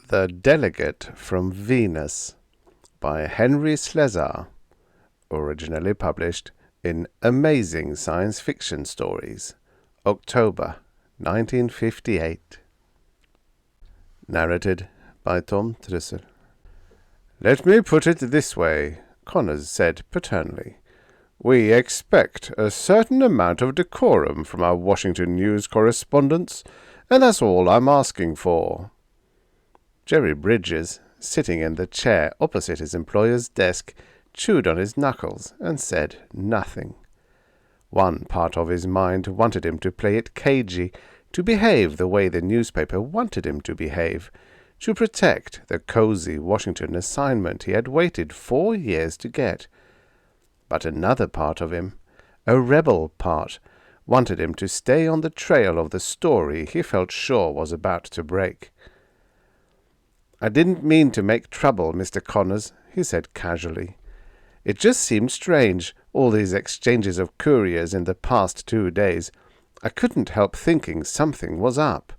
The Delegate from Venus by Henry Slesar, originally published in Amazing Science Fiction Stories, October 1958. Narrated by Tom Trussel. "Let me put it this way," Connors said paternally. "We expect a certain amount of decorum from our Washington news correspondents, and that's all I'm asking for." Jerry Bridges, sitting in the chair opposite his employer's desk, chewed on his knuckles and said nothing. One part of his mind wanted him to play it cagey, to behave the way the newspaper wanted him to behave, to protect the cozy Washington assignment he had waited 4 years to get. But another part of him, a rebel part, wanted him to stay on the trail of the story he felt sure was about to break. "I didn't mean to make trouble, Mr. Connors," he said casually. "It just seemed strange, all these exchanges of couriers in the past 2 days. I couldn't help thinking something was up."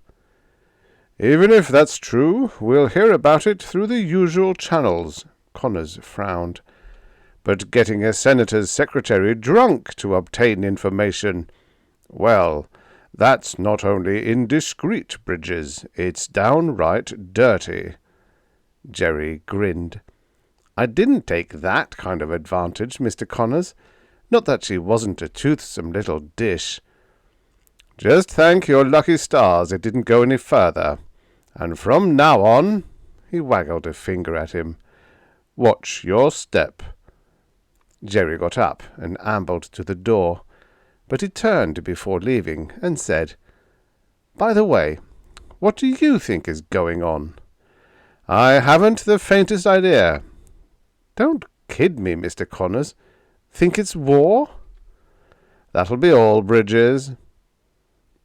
"Even if that's true, we'll hear about it through the usual channels," Connors frowned. "But getting a senator's secretary drunk to obtain information, well, that's not only indiscreet, Bridges, it's downright dirty." Jerry grinned. "I didn't take that kind of advantage, Mr. Connors. Not that she wasn't a toothsome little dish. Just thank your lucky stars it didn't go any further. And from now on," he waggled a finger at him, "watch your step." Jerry got up and ambled to the door, but he turned before leaving and said, "By the way, what do you think is going on?" "I haven't the faintest idea." "Don't kid me, Mr. Connors. Think it's war?" "That'll be all, Bridges."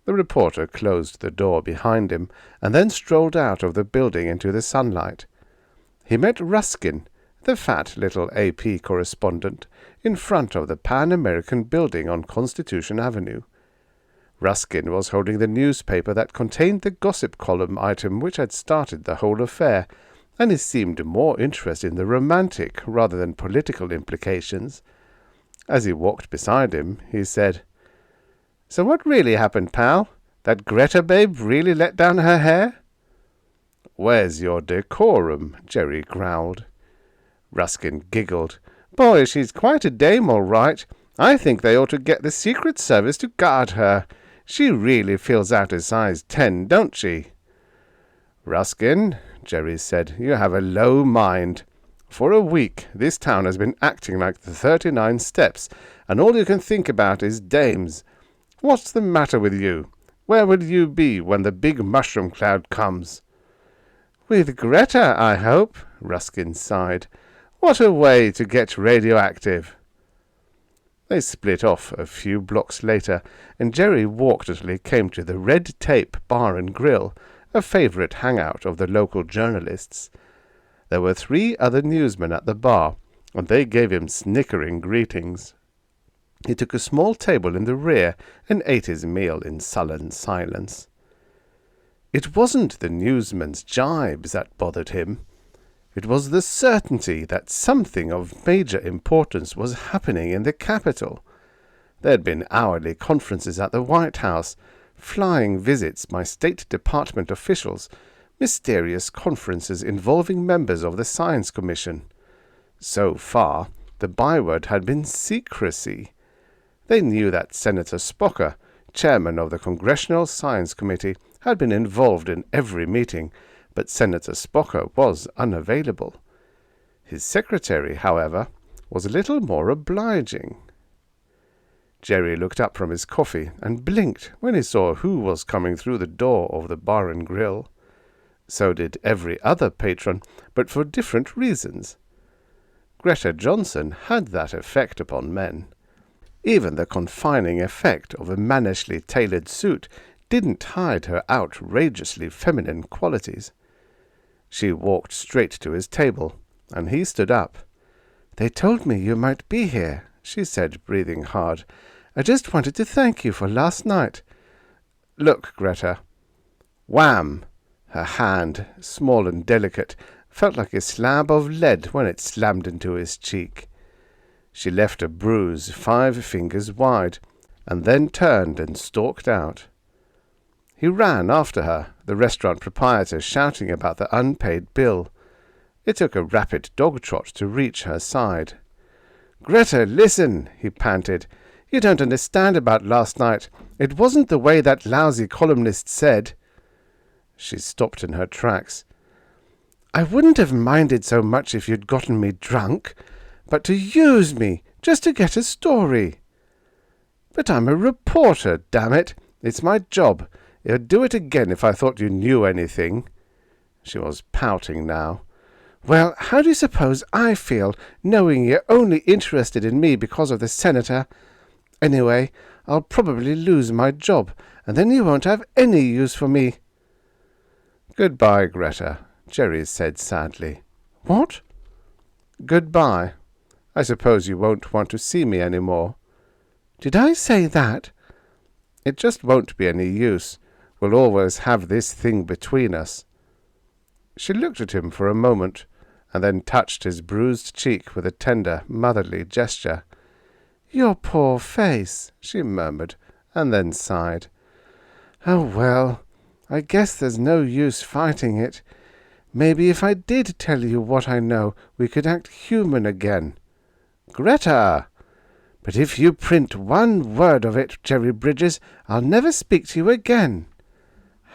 The reporter closed the door behind him and then strolled out of the building into the sunlight. He met Ruskin, the fat little AP correspondent, in front of the Pan-American building on Constitution Avenue. Ruskin was holding the newspaper that contained the gossip column item which had started the whole affair, and he seemed more interested in the romantic rather than political implications. As he walked beside him, he said, "So what really happened, pal? That Greta babe really let down her hair?" "Where's your decorum?" Jerry growled. Ruskin giggled. "Boy, she's quite a dame, all right. I think they ought to get the Secret Service to guard her. She really fills out a size 10, don't she?" "Ruskin," Jerry said, "you have a low mind. For a week this town has been acting like the 39 Steps, and all you can think about is dames. What's the matter with you? Where will you be when the big mushroom cloud comes?" "With Greta, I hope," Ruskin sighed. "What a way to get radioactive." They split off a few blocks later, and Jerry walked until he came to the Red Tape Bar and Grill, a favorite hangout of the local journalists. There were 3 other newsmen at the bar, and they gave him snickering greetings. He took a small table in the rear and ate his meal in sullen silence. It wasn't the newsmen's jibes that bothered him. It was the certainty that something of major importance was happening in the capital. There had been hourly conferences at the White House, flying visits by State Department officials, mysterious conferences involving members of the Science Commission. So far, the byword had been secrecy. They knew that Senator Spocker, chairman of the Congressional Science Committee, had been involved in every meeting, but Senator Spocker was unavailable. His secretary, however, was a little more obliging. Jerry looked up from his coffee and blinked when he saw who was coming through the door of the bar and grill. So did every other patron, but for different reasons. Greta Johnson had that effect upon men. Even the confining effect of a mannishly tailored suit didn't hide her outrageously feminine qualities. She walked straight to his table, and he stood up. "They told me you might be here," she said, breathing hard. "I just wanted to thank you for last night." "Look, Greta." Wham! Her hand, small and delicate, felt like a slab of lead when it slammed into his cheek. She left a bruise 5 fingers wide, and then turned and stalked out. He ran after her, the restaurant proprietor shouting about the unpaid bill. It took a rapid dog trot to reach her side. "Greta, listen," he panted. "You don't understand about last night. It wasn't the way that lousy columnist said." She stopped in her tracks. "I wouldn't have minded so much if you'd gotten me drunk, but to use me, just to get a story." "But I'm a reporter, damn it. It's my job. I'd do it again if I thought you knew anything." She was pouting now. "Well, how do you suppose I feel, knowing you're only interested in me because of the senator? Anyway, I'll probably lose my job, and then you won't have any use for me." "Goodbye, Greta," Jerry said sadly. "What?" "Goodbye. I suppose you won't want to see me any more." "Did I say that?" "It just won't be any use. We'll always have this thing between us." She looked at him for a moment, and then touched his bruised cheek with a tender, motherly gesture. "Your poor face," she murmured, and then sighed. "Oh, well, I guess there's no use fighting it. Maybe if I did tell you what I know, we could act human again." "Greta!" "But if you print one word of it, Jerry Bridges, I'll never speak to you again."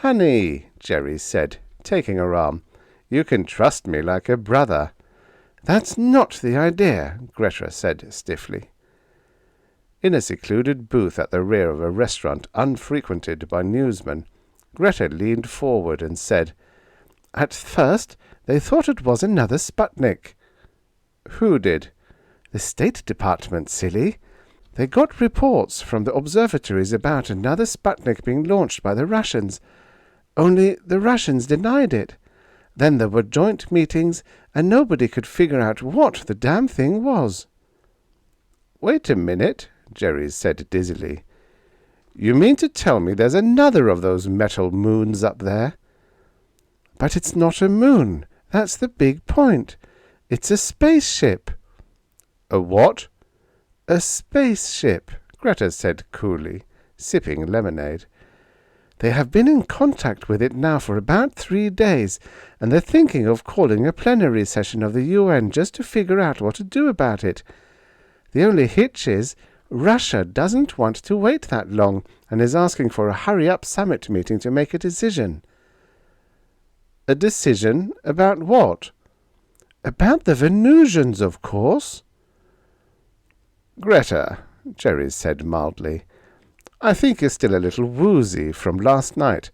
"Honey," Jerry said, taking her arm, "you can trust me like a brother." "That's not the idea," Greta said stiffly. In a secluded booth at the rear of a restaurant unfrequented by newsmen, Greta leaned forward and said, "At first they thought it was another Sputnik." "Who did?" "The State Department, silly. They got reports from the observatories about another Sputnik being launched by the Russians. Only the Russians denied it. Then there were joint meetings, and nobody could figure out what the damn thing was." "Wait a minute," Jerry said dizzily. "You mean to tell me there's another of those metal moons up there?" "But it's not a moon. That's the big point. It's a spaceship." "A what?" "A spaceship," Greta said coolly, sipping lemonade. "They have been in contact with it now for about 3 days, and they're thinking of calling a plenary session of the UN just to figure out what to do about it. The only hitch is Russia doesn't want to wait that long and is asking for a hurry-up summit meeting to make a decision." "A decision about what?" "About the Venusians, of course." "Greta," Jerry said mildly, "I think you're still a little woozy from last night."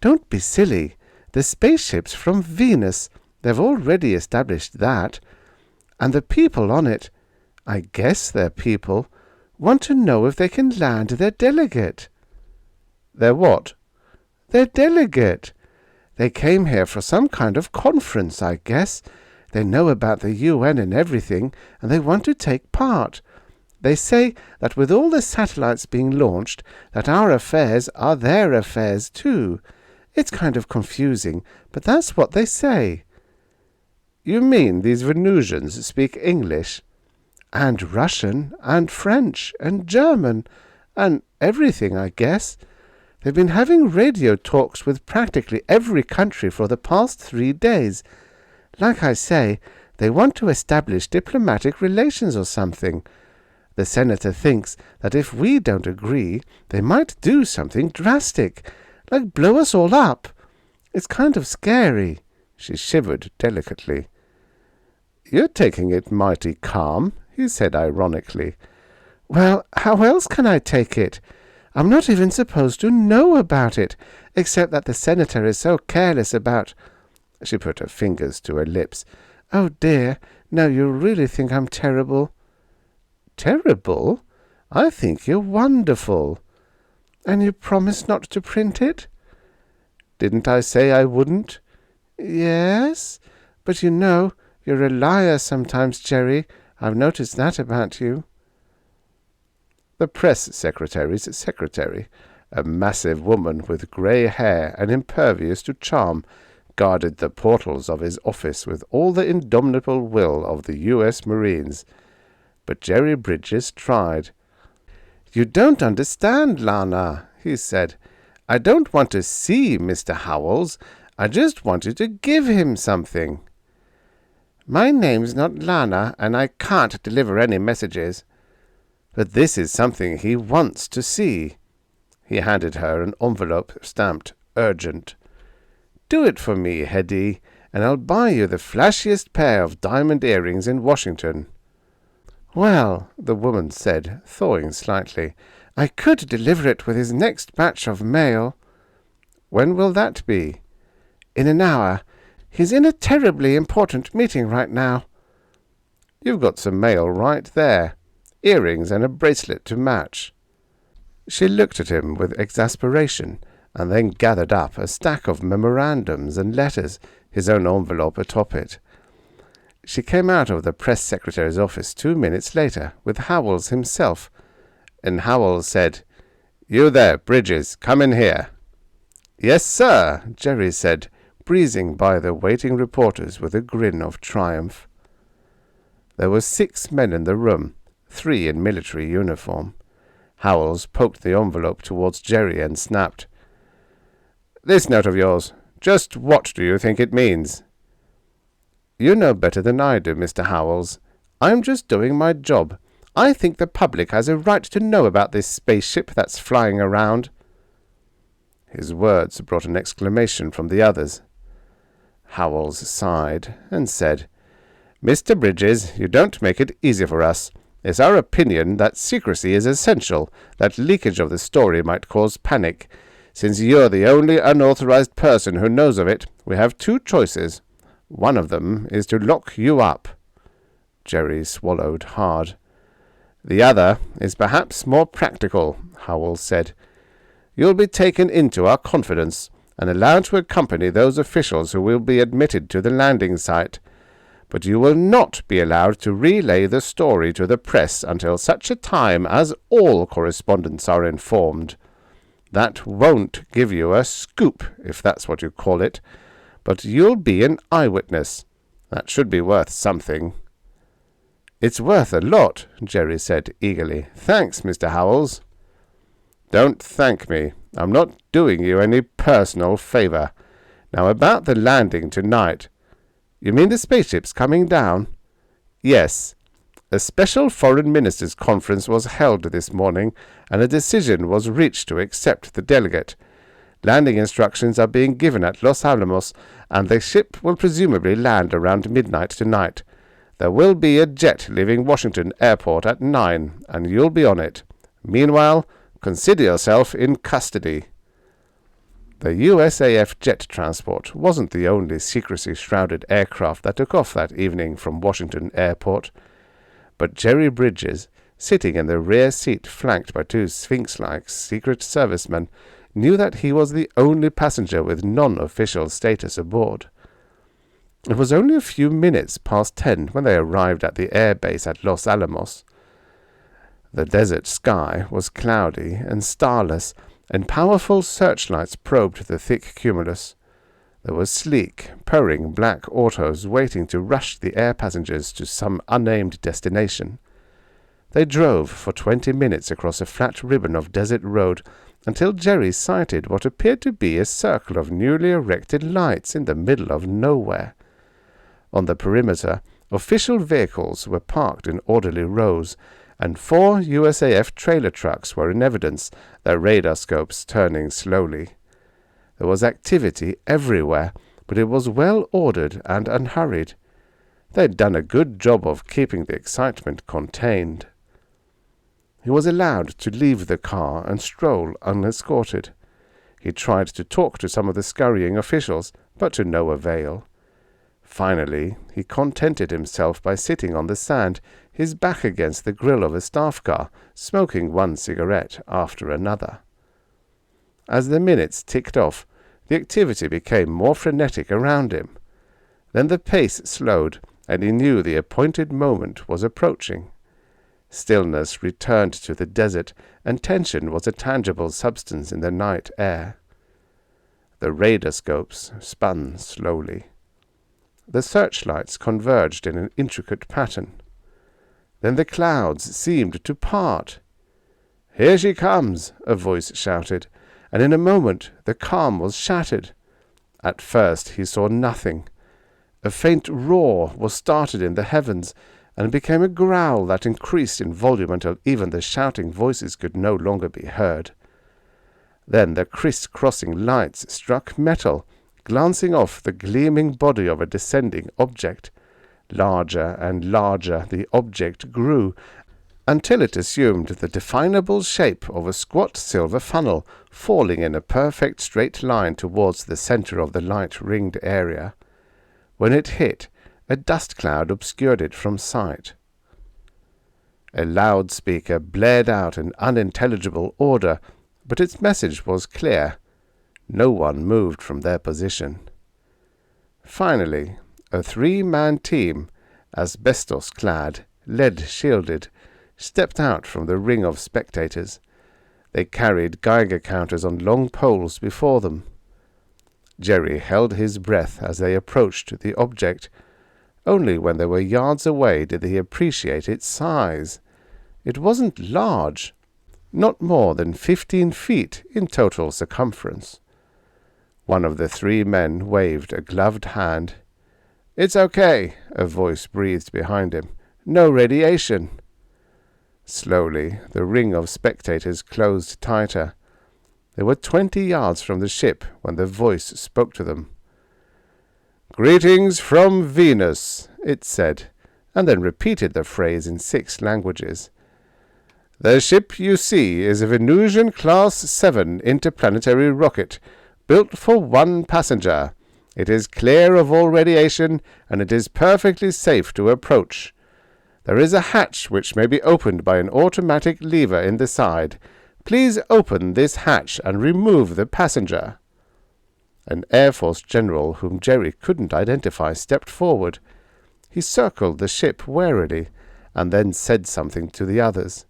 "Don't be silly. The spaceship's from Venus. They've already established that. And the people on it, I guess they're people, want to know if they can land their delegate." "Their what?" "Their delegate. They came here for some kind of conference, I guess. They know about the UN and everything, and they want to take part. They say that with all the satellites being launched, that our affairs are their affairs too. It's kind of confusing, but that's what they say." "You mean these Venusians speak English?" "And Russian, and French, and German, and everything, I guess. They've been having radio talks with practically every country for the past 3 days. Like I say, they want to establish diplomatic relations or something. The senator thinks that if we don't agree, they might do something drastic, like blow us all up. It's kind of scary." She shivered delicately. "You're taking it mighty calm," he said ironically. "Well, how else can I take it? I'm not even supposed to know about it, except that the senator is so careless about—" She put her fingers to her lips. "Oh dear, now you really think I'm terrible." "Terrible? I think you're wonderful." "And you promised not to print it?" "Didn't I say I wouldn't?" "Yes, but you know, you're a liar sometimes, Jerry. I've noticed that about you." "The press secretary's secretary. A massive woman with grey hair and impervious to charm guarded the portals of his office with all the indomitable will of the U.S. Marines. But Jerry Bridges tried. "You don't understand, Lana," he said. "I don't want to see Mr. Howells. I just wanted to give him something." "My name's not Lana, and I can't deliver any messages." "But this is something he wants to see." He handed her an envelope stamped urgent. "Do it for me, Hetty, and I'll buy you the flashiest pair of diamond earrings in Washington." "Well," the woman said, thawing slightly, "I could deliver it with his next batch of mail." "When will that be?" "In an hour. He's in a terribly important meeting right now." "You've got some mail right there. Earrings and a bracelet to match." She looked at him with exasperation, and then gathered up a stack of memorandums and letters, his own envelope atop it. She came out of the press secretary's office 2 minutes later with Howells himself, and Howells said, "You there, Bridges, come in here." "Yes, sir," Jerry said, breezing by the waiting reporters with a grin of triumph. There were 6 men in the room, 3 in military uniform. Howells poked the envelope towards Jerry and snapped, "This note of yours, just what do you think it means?" "You know better than I do, Mr. Howells. I'm just doing my job. I think the public has a right to know about this spaceship that's flying around." His words brought an exclamation from the others. Howells sighed and said, "Mr. Bridges, you don't make it easy for us. It's our opinion that secrecy is essential, that leakage of the story might cause panic. Since you're the only unauthorized person who knows of it, we have 2 choices. One of them is to lock you up." Jerry swallowed hard. "The other is perhaps more practical," Howells said. "You'll be taken into our confidence and allowed to accompany those officials who will be admitted to the landing site. But you will not be allowed to relay the story to the press until such a time as all correspondents are informed. That won't give you a scoop, if that's what you call it, but you'll be an eyewitness. That should be worth something." "It's worth a lot," Jerry said eagerly. "Thanks, Mr. Howells." "Don't thank me. I'm not doing you any personal favor. Now about the landing tonight. You mean the spaceship's coming down?" "Yes. A special foreign ministers' conference was held this morning, and a decision was reached to accept the delegate. Landing instructions are being given at Los Alamos, and the ship will presumably land around midnight tonight. There will be a jet leaving Washington Airport at 9, and you'll be on it. Meanwhile, consider yourself in custody." The USAF jet transport wasn't the only secrecy-shrouded aircraft that took off that evening from Washington Airport. But Jerry Bridges, sitting in the rear seat flanked by 2 sphinx-like Secret Servicemen, knew that he was the only passenger with non-official status aboard. It was only a few minutes past 10 when they arrived at the air base at Los Alamos. The desert sky was cloudy and starless, and powerful searchlights probed the thick cumulus. There were sleek, purring black autos waiting to rush the air passengers to some unnamed destination. They drove for 20 minutes across a flat ribbon of desert road until Jerry sighted what appeared to be a circle of newly erected lights in the middle of nowhere. On the perimeter, official vehicles were parked in orderly rows, and 4 USAF trailer trucks were in evidence, their radar scopes turning slowly. There was activity everywhere, but it was well ordered and unhurried. They'd done a good job of keeping the excitement contained. He was allowed to leave the car and stroll unescorted. He tried to talk to some of the scurrying officials, but to no avail. Finally, he contented himself by sitting on the sand, his back against the grill of a staff car, smoking one cigarette after another. As the minutes ticked off, the activity became more frenetic around him. Then the pace slowed, and he knew the appointed moment was approaching. Stillness returned to the desert, and tension was a tangible substance in the night air. The radarscopes spun slowly. The searchlights converged in an intricate pattern. Then the clouds seemed to part. "Here she comes!" a voice shouted, and in a moment the calm was shattered. At first he saw nothing. A faint roar was started in the heavens, and became a growl that increased in volume until even the shouting voices could no longer be heard. Then the criss-crossing lights struck metal, glancing off the gleaming body of a descending object. Larger and larger the object grew, until it assumed the definable shape of a squat silver funnel, falling in a perfect straight line towards the center of the light-ringed area. When it hit, a dust cloud obscured it from sight. A loudspeaker blared out an unintelligible order, but its message was clear. No one moved from their position. Finally, a 3-man team, asbestos-clad, lead-shielded, stepped out from the ring of spectators. They carried Geiger counters on long poles before them. Jerry held his breath as they approached the object. Only when they were yards away did he appreciate its size. It wasn't large, not more than 15 feet in total circumference. One of the 3 men waved a gloved hand. "It's okay," a voice breathed behind him. "No radiation." Slowly, the ring of spectators closed tighter. They were 20 yards from the ship when the voice spoke to them. "Greetings from Venus," it said, and then repeated the phrase in 6 languages. "The ship you see is a Venusian Class 7 interplanetary rocket, built for 1 passenger. It is clear of all radiation, and it is perfectly safe to approach. There is a hatch which may be opened by an automatic lever in the side. Please open this hatch and remove the passenger." An Air Force general whom Jerry couldn't identify stepped forward. He circled the ship warily, and then said something to the others.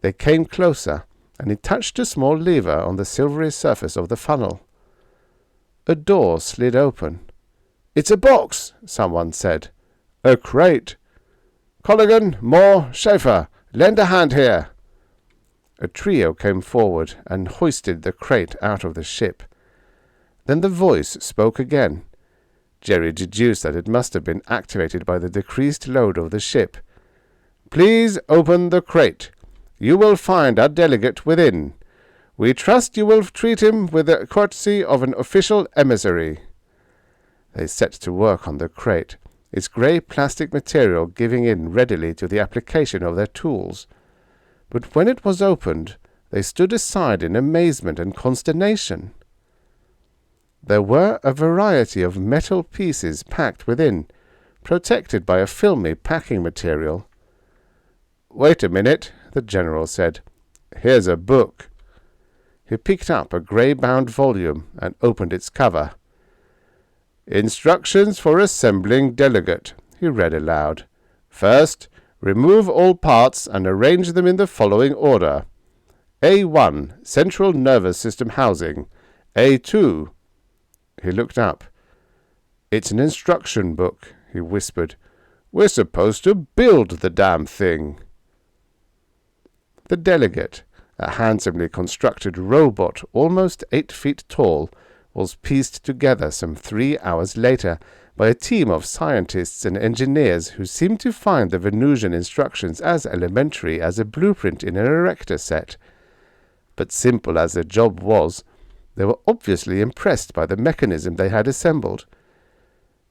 They came closer, and he touched a small lever on the silvery surface of the funnel. A door slid open. "It's a box," someone said. "A crate. Colligan, Moore, Schaefer, lend a hand here." A trio came forward and hoisted the crate out of the ship. Then the voice spoke again. Jerry deduced that it must have been activated by the decreased load of the ship. "Please open the crate. You will find our delegate within. We trust you will treat him with the courtesy of an official emissary." They set to work on the crate, its grey plastic material giving in readily to the application of their tools. But when it was opened, they stood aside in amazement and consternation. There were a variety of metal pieces packed within, protected by a filmy packing material. "Wait a minute," the general said. "Here's a book." He picked up a grey-bound volume and opened its cover. "Instructions for assembling Delegate," he read aloud. "First, remove all parts and arrange them in the following order. A1, Central Nervous System Housing. A2. He looked up. "It's an instruction book," he whispered. "We're supposed to build the damn thing." The Delegate, a handsomely constructed robot almost 8 feet tall, was pieced together some 3 hours later by a team of scientists and engineers who seemed to find the Venusian instructions as elementary as a blueprint in an erector set. But simple as the job was, they were obviously impressed by the mechanism they had assembled.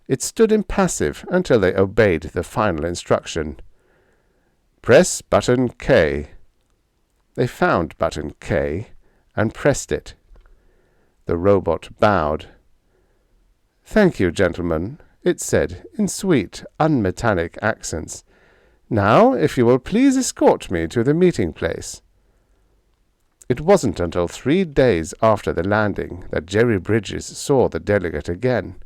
It stood impassive until they obeyed the final instruction. "Press button K." They found button K and pressed it. The robot bowed. "Thank you, gentlemen," it said in sweet, unmetallic accents. "Now, if you will please escort me to the meeting place." It wasn't until 3 days after the landing that Jerry Bridges saw the delegate again,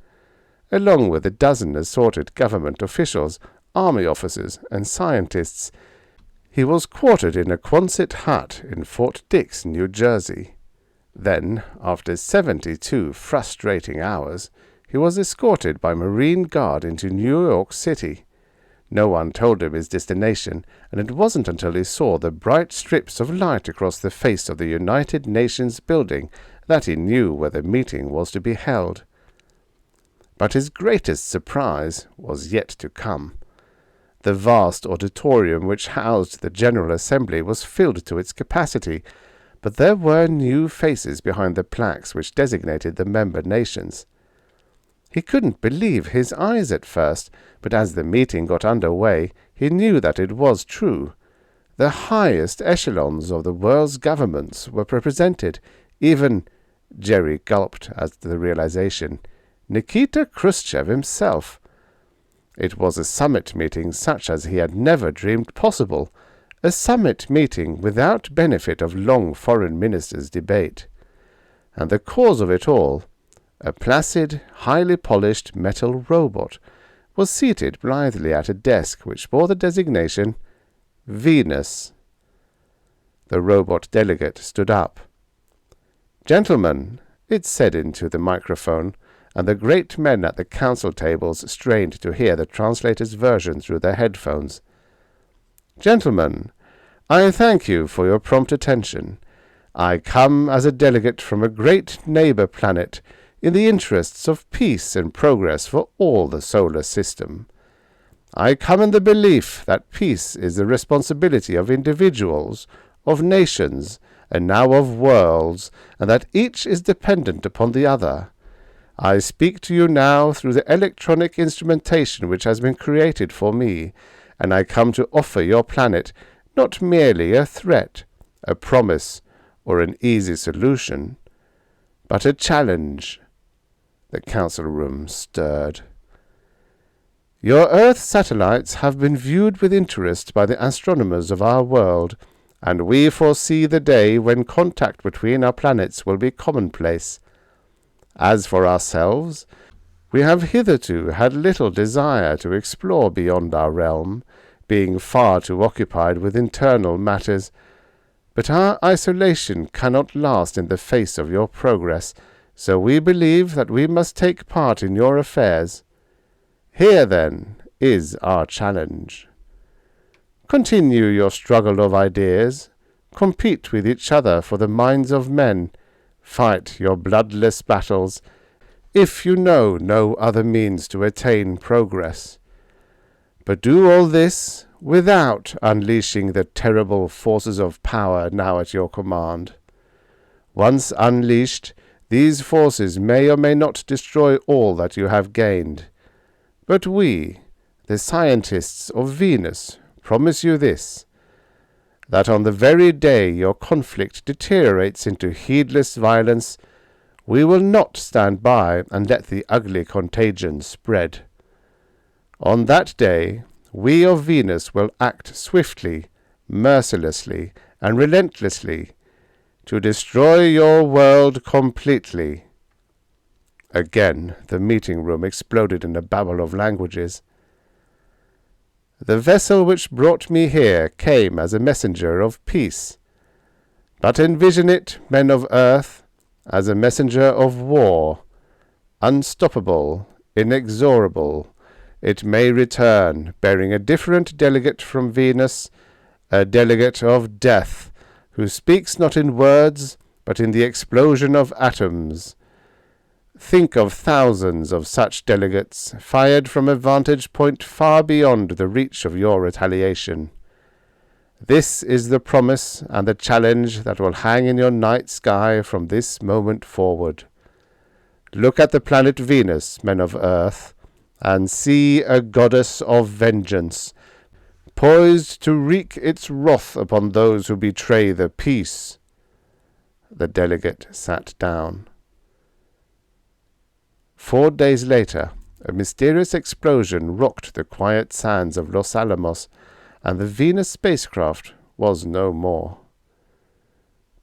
along with a dozen assorted government officials, army officers, and scientists. He was quartered in a Quonset hut in Fort Dix, New Jersey. Then, after 72 frustrating hours, he was escorted by Marine Guard into New York City. No one told him his destination, and it wasn't until he saw the bright strips of light across the face of the United Nations building that he knew where the meeting was to be held. But his greatest surprise was yet to come. The vast auditorium which housed the General Assembly was filled to its capacity, but there were new faces behind the plaques which designated the member nations. He couldn't believe his eyes at first, but as the meeting got under way, he knew that it was true. The highest echelons of the world's governments were represented, even, Jerry gulped at the realization, Nikita Khrushchev himself. It was a summit meeting such as he had never dreamed possible, a summit meeting without benefit of long foreign ministers' debate. And the cause of it all, a placid, highly polished metal robot, was seated blithely at a desk which bore the designation Venus. The robot delegate stood up. "Gentlemen," it said into the microphone, and the great men at the council tables strained to hear the translator's version through their headphones. "Gentlemen, I thank you for your prompt attention. I come as a delegate from a great neighbor planet in the interests of peace and progress for all the solar system. I come in the belief that peace is the responsibility of individuals, of nations, and now of worlds, and that each is dependent upon the other. I speak to you now through the electronic instrumentation which has been created for me, and I come to offer your planet not merely a threat, a promise, or an easy solution, but a challenge." The council room stirred. "Your Earth satellites have been viewed with interest by the astronomers of our world, and we foresee the day when contact between our planets will be commonplace. As for ourselves, we have hitherto had little desire to explore beyond our realm, being far too occupied with internal matters. But our isolation cannot last in the face of your progress, so we believe that we must take part in your affairs. Here, then, is our challenge. Continue your struggle of ideas, compete with each other for the minds of men, fight your bloodless battles, if you know no other means to attain progress. But do all this without unleashing the terrible forces of power now at your command. Once unleashed, these forces may or may not destroy all that you have gained. But we, the scientists of Venus, promise you this, that on the very day your conflict deteriorates into heedless violence, we will not stand by and let the ugly contagion spread. On that day, we of Venus will act swiftly, mercilessly, and relentlessly to destroy your world completely." Again, the meeting room exploded in a babble of languages. "The vessel which brought me here came as a messenger of peace. But envision it, men of Earth, as a messenger of war. Unstoppable, inexorable, it may return, bearing a different delegate from Venus, a delegate of death, who speaks not in words, but in the explosion of atoms. Think of thousands of such delegates, fired from a vantage point far beyond the reach of your retaliation. This is the promise and the challenge that will hang in your night sky from this moment forward. Look at the planet Venus, men of Earth, and see a goddess of vengeance, poised to wreak its wrath upon those who betray the peace." The delegate sat down. 4 days later, a mysterious explosion rocked the quiet sands of Los Alamos, and the Venus spacecraft was no more.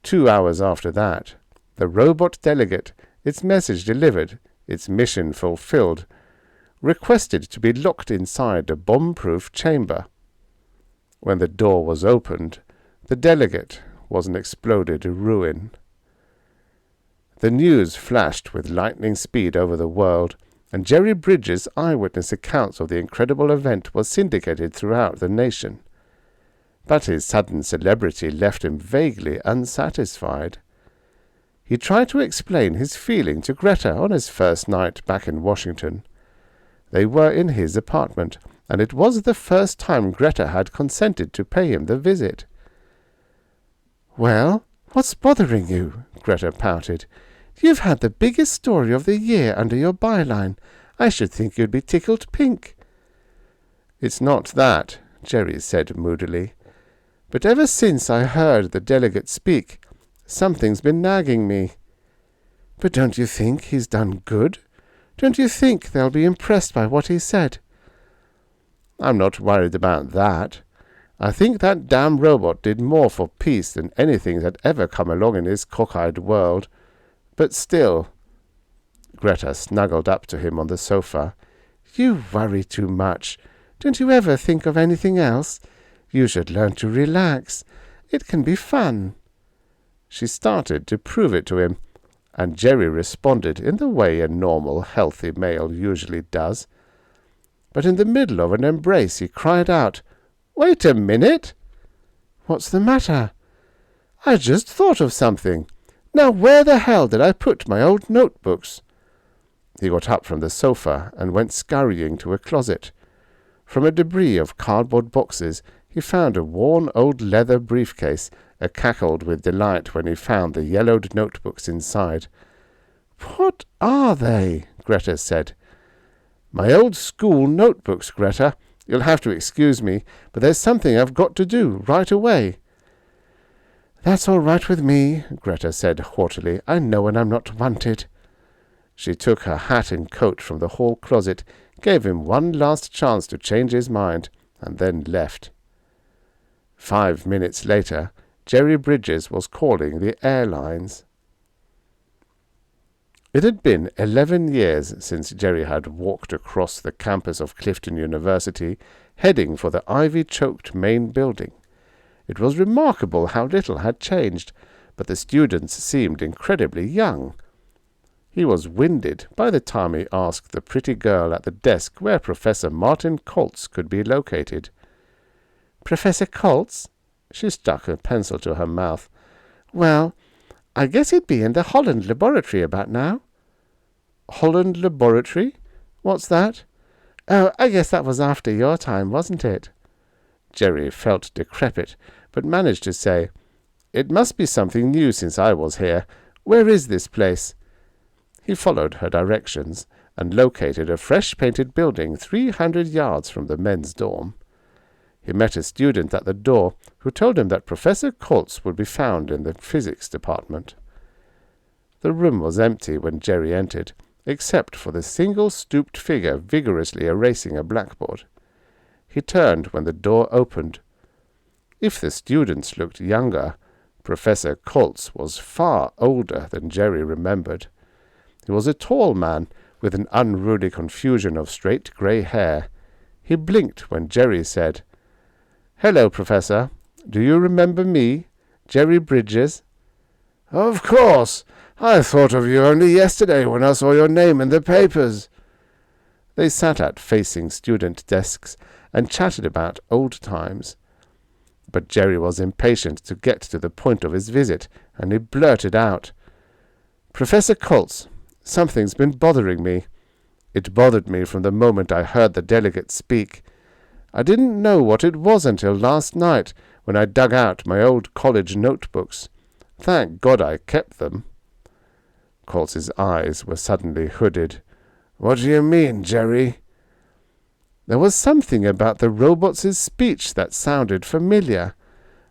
2 hours after that, the robot delegate, its message delivered, its mission fulfilled, requested to be locked inside a bomb-proof chamber. When the door was opened, the Delegate was an exploded ruin. The news flashed with lightning speed over the world, and Jerry Bridges' eyewitness accounts of the incredible event was syndicated throughout the nation. But his sudden celebrity left him vaguely unsatisfied. He tried to explain his feeling to Greta on his first night back in Washington. They were in his apartment, and it was the first time Greta had consented to pay him the visit. "Well, what's bothering you?" Greta pouted. "You've had the biggest story of the year under your byline. I should think you'd be tickled pink." "It's not that," Jerry said moodily. "But ever since I heard the Delegate speak, something's been nagging me." "But don't you think he's done good? Don't you think they'll be impressed by what he said?" "I'm not worried about that. I think that damn robot did more for peace than anything that ever come along in his cockeyed world. But still—" Greta snuggled up to him on the sofa. "You worry too much. Don't you ever think of anything else? You should learn to relax. It can be fun." She started to prove it to him, and Jerry responded in the way a normal, healthy male usually does. But in the middle of an embrace he cried out, "Wait a minute!" "What's the matter?" "I just thought of something. Now where the hell did I put my old notebooks?" He got up from the sofa and went scurrying to a closet. From a debris of cardboard boxes he found a worn old leather briefcase, and cackled with delight when he found the yellowed notebooks inside. "What are they?" Greta said. "My old school notebooks, Greta. You'll have to excuse me, but there's something I've got to do right away." "That's all right with me," Greta said haughtily. "I know when I'm not wanted." She took her hat and coat from the hall closet, gave him one last chance to change his mind, and then left. 5 minutes later, Jerry Bridges was calling the airlines. It had been 11 years since Jerry had walked across the campus of Clifton University, heading for the ivy-choked main building. It was remarkable how little had changed, but the students seemed incredibly young. He was winded by the time he asked the pretty girl at the desk where Professor Martin Coltz could be located. "Professor Coltz?" She stuck a pencil to her mouth. "Well, I guess he'd be in the Holland laboratory about now." "Holland laboratory? What's that?" "Oh, I guess that was after your time, wasn't it?" Jerry felt decrepit, but managed to say, "It must be something new since I was here. Where is this place?" He followed her directions and located a fresh-painted building 300 yards from the men's dorm. He met a student at the door who told him that Professor Coltz would be found in the physics department. The room was empty when Jerry entered, except for the single stooped figure vigorously erasing a blackboard. He turned when the door opened. If the students looked younger, Professor Coltz was far older than Jerry remembered. He was a tall man with an unruly confusion of straight grey hair. He blinked when Jerry said, "Hello, Professor. Do you remember me, Jerry Bridges?" "Of course. I thought of you only yesterday when I saw your name in the papers." They sat at facing student desks and chatted about old times. But Jerry was impatient to get to the point of his visit, and he blurted out, "Professor Coltz, something's been bothering me. It bothered me from the moment I heard the Delegate speak. I didn't know what it was until last night when I dug out my old college notebooks. Thank God I kept them." Coltz's eyes were suddenly hooded. "What do you mean, Jerry?" "There was something about the robot's speech that sounded familiar.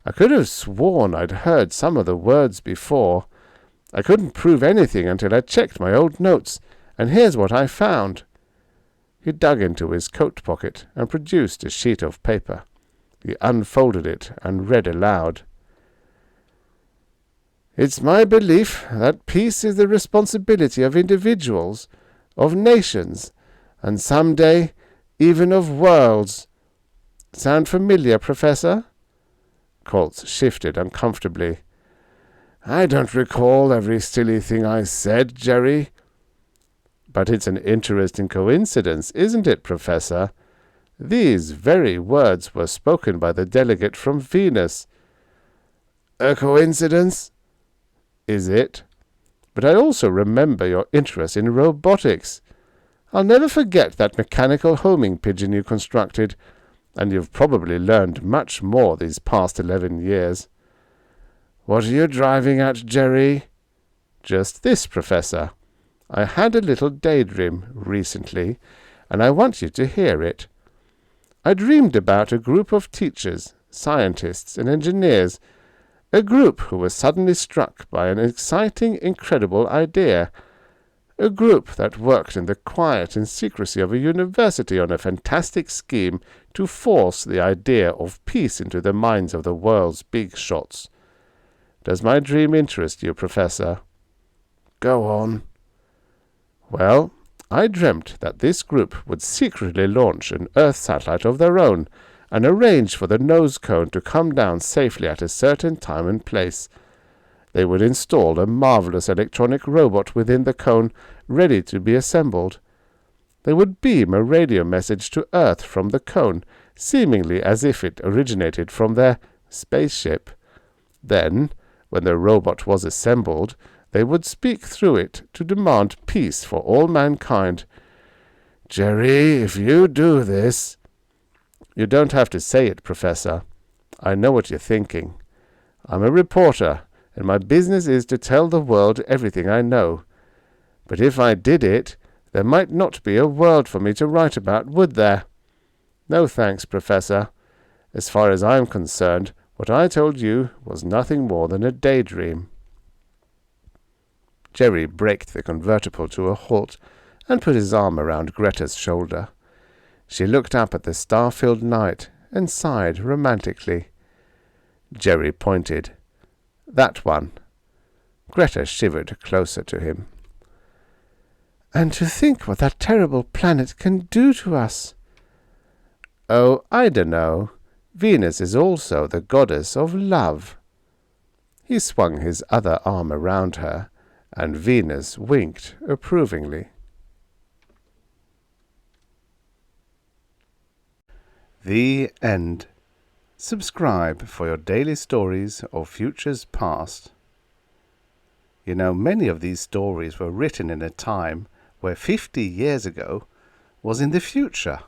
I could have sworn I'd heard some of the words before. I couldn't prove anything until I checked my old notes, and here's what I found." He dug into his coat pocket and produced a sheet of paper. He unfolded it and read aloud. "It's my belief that peace is the responsibility of individuals, of nations, and some day even of worlds." Sound familiar, Professor? Colts shifted uncomfortably. I don't recall every silly thing I said, Jerry. But it's an interesting coincidence, isn't it, Professor? These very words were spoken by the delegate from Venus. A coincidence? Is it? But I also remember your interest in robotics. I'll never forget that mechanical homing pigeon you constructed, and you've probably learned much more these past 11 years. What are you driving at, Jerry? Just this, Professor. I had a little daydream recently, and I want you to hear it. I dreamed about a group of teachers, scientists, and engineers, a group who was suddenly struck by an exciting, incredible idea, a group that worked in the quiet and secrecy of a university on a fantastic scheme to force the idea of peace into the minds of the world's big shots. Does my dream interest you, Professor? Go on. Well, I dreamt that this group would secretly launch an Earth satellite of their own and arrange for the nose cone to come down safely at a certain time and place. They would install a marvelous electronic robot within the cone, ready to be assembled. They would beam a radio message to Earth from the cone, seemingly as if it originated from their spaceship. Then, when the robot was assembled, they would speak through it to demand peace for all mankind. Jerry, if you do this— You don't have to say it, Professor. I know what you're thinking. I'm a reporter, and my business is to tell the world everything I know. But if I did it, there might not be a world for me to write about, would there? No thanks, Professor. As far as I'm concerned, what I told you was nothing more than a daydream. Jerry braked the convertible to a halt and put his arm around Greta's shoulder. She looked up at the star-filled night and sighed romantically. Jerry pointed. That one. Greta shivered closer to him. And to think what that terrible planet can do to us. Oh, I dunno. Venus is also the goddess of love. He swung his other arm around her, and Venus winked approvingly. The end. Subscribe for your daily stories of futures past. You know, many of these stories were written in a time where 50 years ago was in the future.